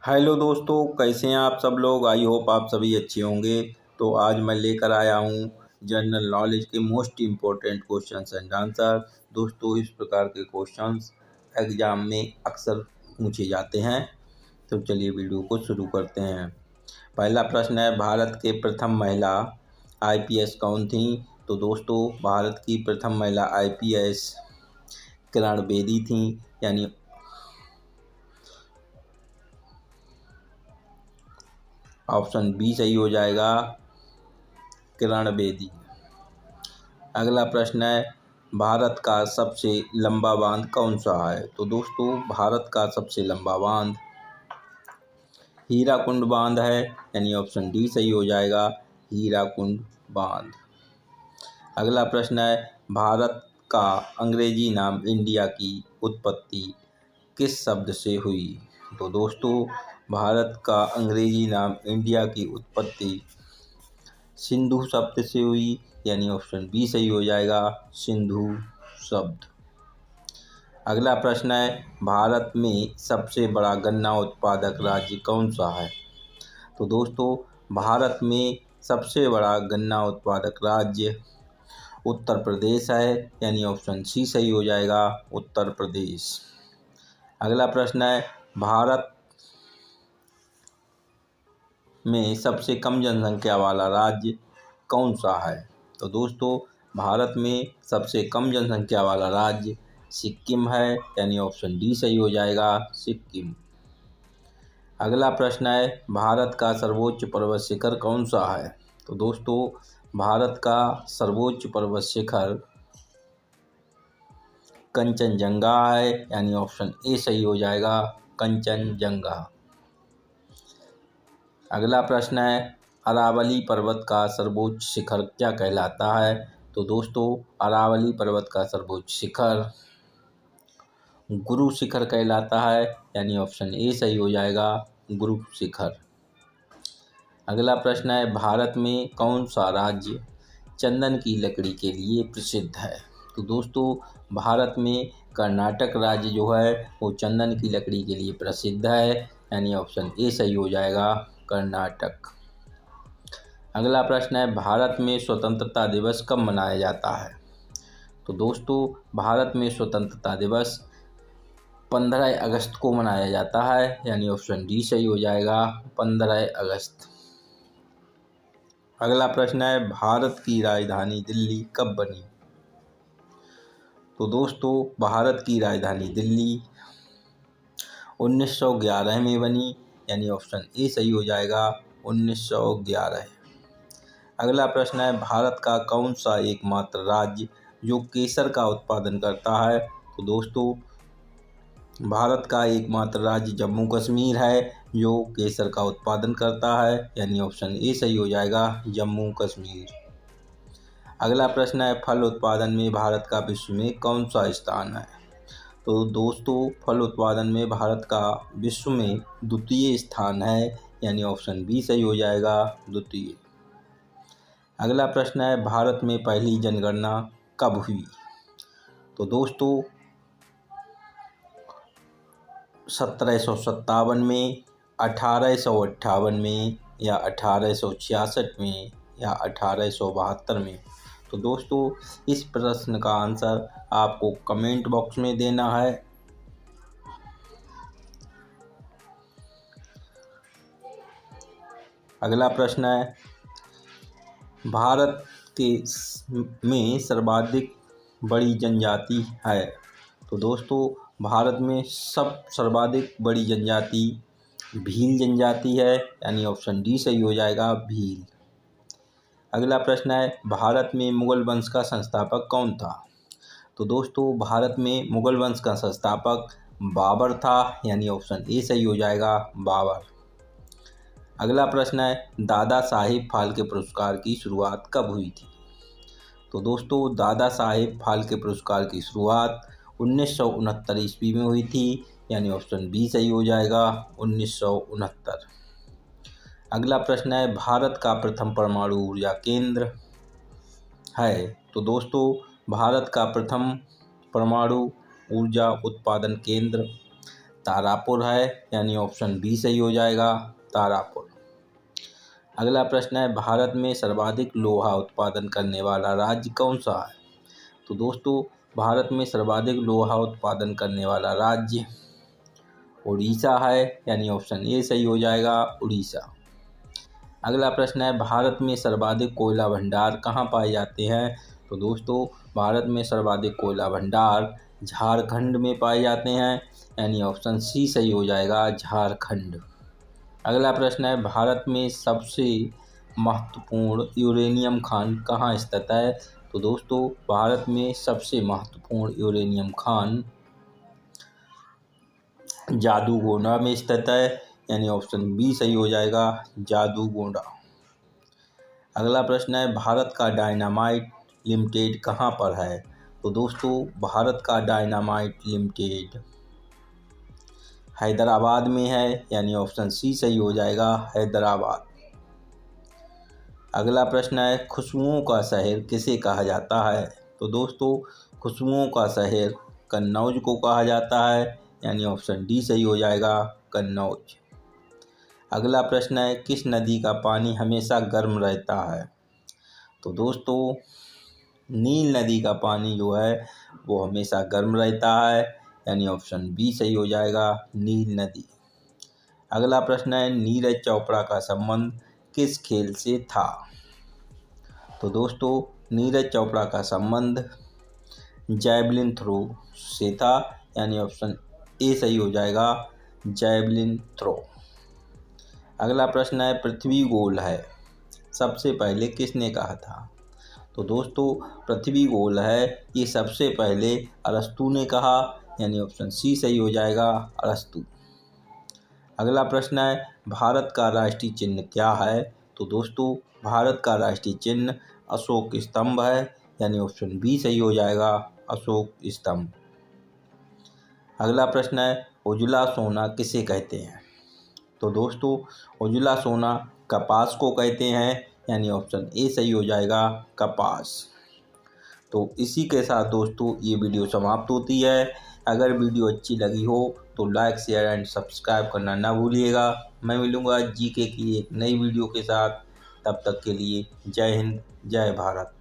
Hello दोस्तों, कैसे हैं आप सब लोग। आई होप आप सभी अच्छे होंगे। तो आज मैं लेकर आया हूँ जनरल नॉलेज के most important questions and answer. दोस्तों, इस प्रकार के क्वेश्चंस एग्जाम में अक्सर पूछे जाते हैं। तो चलिए वीडियो को शुरू करते हैं। पहला प्रश्न है, भारत के प्रथम महिला आईपीएस कौन थी। तो दोस्तों, भारत की प्रथम महिला आईपीएस किरण बेदी थी, यानी ऑप्शन बी सही हो जाएगा, किरण बेदी। अगला प्रश्न है, भारत का सबसे लंबा बांध कौन सा है। तो दोस्तों, भारत का सबसे लंबा बांध हीराकुंड बांध है, यानी ऑप्शन डी सही हो जाएगा, हीराकुंड बांध। अगला प्रश्न है, भारत का अंग्रेजी नाम इंडिया की उत्पत्ति किस शब्द से हुई। तो दोस्तों, भारत का अंग्रेजी नाम इंडिया की उत्पत्ति सिंधु शब्द से हुई, यानी ऑप्शन बी सही हो जाएगा, सिंधु शब्द। अगला प्रश्न है, भारत में सबसे बड़ा गन्ना उत्पादक राज्य कौन सा है। तो दोस्तों, भारत में सबसे बड़ा गन्ना उत्पादक राज्य उत्तर प्रदेश है, यानी ऑप्शन सी सही हो जाएगा, उत्तर प्रदेश। अगला प्रश्न है, भारत में सबसे कम जनसंख्या वाला राज्य कौन सा है। तो दोस्तों, भारत में सबसे कम जनसंख्या वाला राज्य सिक्किम है, यानी ऑप्शन डी सही हो जाएगा, सिक्किम। अगला प्रश्न है, भारत का सर्वोच्च पर्वत शिखर कौन सा है। तो दोस्तों, भारत का सर्वोच्च पर्वत शिखर कंचनजंगा है, यानी ऑप्शन ए सही हो जाएगा, कंचनजंगा। अगला प्रश्न है, अरावली पर्वत का सर्वोच्च शिखर क्या कहलाता है। तो दोस्तों, अरावली पर्वत का सर्वोच्च शिखर गुरु शिखर कहलाता है, यानी ऑप्शन ए सही हो जाएगा, गुरु शिखर। अगला प्रश्न है, भारत में कौन सा राज्य चंदन की लकड़ी के लिए प्रसिद्ध है। तो दोस्तों, भारत में कर्नाटक राज्य जो है वो चंदन की लकड़ी के लिए प्रसिद्ध है, यानी ऑप्शन ए सही हो जाएगा, कर्नाटक। अगला प्रश्न है, भारत में स्वतंत्रता दिवस कब मनाया जाता है। तो दोस्तों, भारत में स्वतंत्रता दिवस 15 अगस्त को मनाया जाता है, यानी ऑप्शन डी सही हो जाएगा, 15 अगस्त। अगला प्रश्न है, भारत की राजधानी दिल्ली कब बनी। तो दोस्तों, भारत की राजधानी दिल्ली 1911 में बनी, यानी ऑप्शन ए सही हो जाएगा, 1911। अगला प्रश्न है, भारत का कौन सा एकमात्र राज्य जो केसर का उत्पादन करता है। तो दोस्तों, भारत का एकमात्र राज्य जम्मू कश्मीर है जो केसर का उत्पादन करता है, यानी ऑप्शन ए सही हो जाएगा, जम्मू कश्मीर। अगला प्रश्न है, फल उत्पादन में भारत का विश्व में कौन सा स्थान है। तो दोस्तों, फल उत्पादन में भारत का विश्व में द्वितीय स्थान है, यानी ऑप्शन बी सही हो जाएगा, द्वितीय। अगला प्रश्न है, भारत में पहली जनगणना कब हुई। तो दोस्तों, 1757 में, 1858 में, या 1866 में, या 1872 में। तो दोस्तों, इस प्रश्न का आंसर आपको कमेंट बॉक्स में देना है। अगला प्रश्न है, भारत के में सर्वाधिक बड़ी जनजाति है। तो दोस्तों, भारत में सर्वाधिक बड़ी जनजाति भील जनजाति है, यानी ऑप्शन डी सही हो जाएगा, भील। अगला प्रश्न है, भारत में मुगल वंश का संस्थापक कौन था। तो दोस्तों, भारत में मुगल वंश का संस्थापक बाबर था, यानी ऑप्शन ए सही हो जाएगा, बाबर। अगला प्रश्न है, दादा साहेब फाल्के पुरस्कार की शुरुआत कब हुई थी। तो दोस्तों, दादा साहेब फाल्के पुरस्कार की शुरुआत 1969 ईस्वी में हुई थी, यानी ऑप्शन बी सही हो जाएगा, 1969। अगला प्रश्न है, भारत का प्रथम परमाणु ऊर्जा केंद्र है। तो दोस्तों, भारत का प्रथम परमाणु ऊर्जा उत्पादन केंद्र तारापुर है, यानी ऑप्शन बी सही हो जाएगा, तारापुर। अगला प्रश्न है, भारत में सर्वाधिक लोहा उत्पादन करने वाला राज्य कौन सा है? तो दोस्तों, भारत में सर्वाधिक लोहा उत्पादन करने वाला राज्य उड़ीसा है, यानी ऑप्शन ए सही हो जाएगा, उड़ीसा। अगला प्रश्न है, भारत में सर्वाधिक कोयला भंडार कहाँ पाए जाते हैं? तो दोस्तों, भारत में सर्वाधिक कोयला भंडार झारखंड में पाए जाते हैं, यानी ऑप्शन सी सही हो जाएगा, झारखंड। अगला प्रश्न है, भारत में सबसे महत्वपूर्ण यूरेनियम खान कहाँ स्थित है? तो दोस्तों, भारत में सबसे महत्वपूर्ण यूरेनियम खान जादूगोंडा में स्थित है, यानी ऑप्शन बी सही हो जाएगा, जादूगोंडा। अगला प्रश्न है, भारत का डायनामाइट लिमिटेड कहाँ पर है? तो दोस्तों, भारत का डायनामाइट लिमिटेड हैदराबाद में है, यानी ऑप्शन सी सही हो जाएगा, हैदराबाद। अगला प्रश्न है, खुशबुओं का शहर किसे कहा जाता है? तो दोस्तों, खुशबुओं का शहर कन्नौज को कहा जाता है, यानी ऑप्शन डी सही हो जाएगा, कन्नौज। अगला प्रश्न है, किस नदी का पानी हमेशा गर्म रहता है? तो दोस्तों, नील नदी का पानी जो है वो हमेशा गर्म रहता है, यानी ऑप्शन बी सही हो जाएगा, नील नदी। अगला प्रश्न है, नीरज चोपड़ा का संबंध किस खेल से था? तो दोस्तों, नीरज चोपड़ा का संबंध जैवलिन थ्रो से था, यानी ऑप्शन ए सही हो जाएगा, जैवलिन थ्रो। अगला प्रश्न है, पृथ्वी गोल है सबसे पहले किसने कहा था? तो दोस्तों, पृथ्वी गोल है ये सबसे पहले अरस्तू ने कहा, यानी ऑप्शन सी सही हो जाएगा, अरस्तू। अगला प्रश्न है, भारत का राष्ट्रीय चिन्ह क्या है? तो दोस्तों, भारत का राष्ट्रीय चिन्ह अशोक स्तंभ है, यानी ऑप्शन बी सही हो जाएगा, अशोक स्तंभ। अगला प्रश्न है, उजला सोना किसे कहते हैं? तो दोस्तों, उजला सोना कपास को कहते हैं, यानी ऑप्शन ए सही हो जाएगा, कपास। तो इसी के साथ दोस्तों ये वीडियो समाप्त होती है। अगर वीडियो अच्छी लगी हो तो लाइक, शेयर एंड सब्सक्राइब करना ना भूलिएगा। मैं मिलूँगा जीके की एक नई वीडियो के साथ, तब तक के लिए जय हिंद, जय भारत।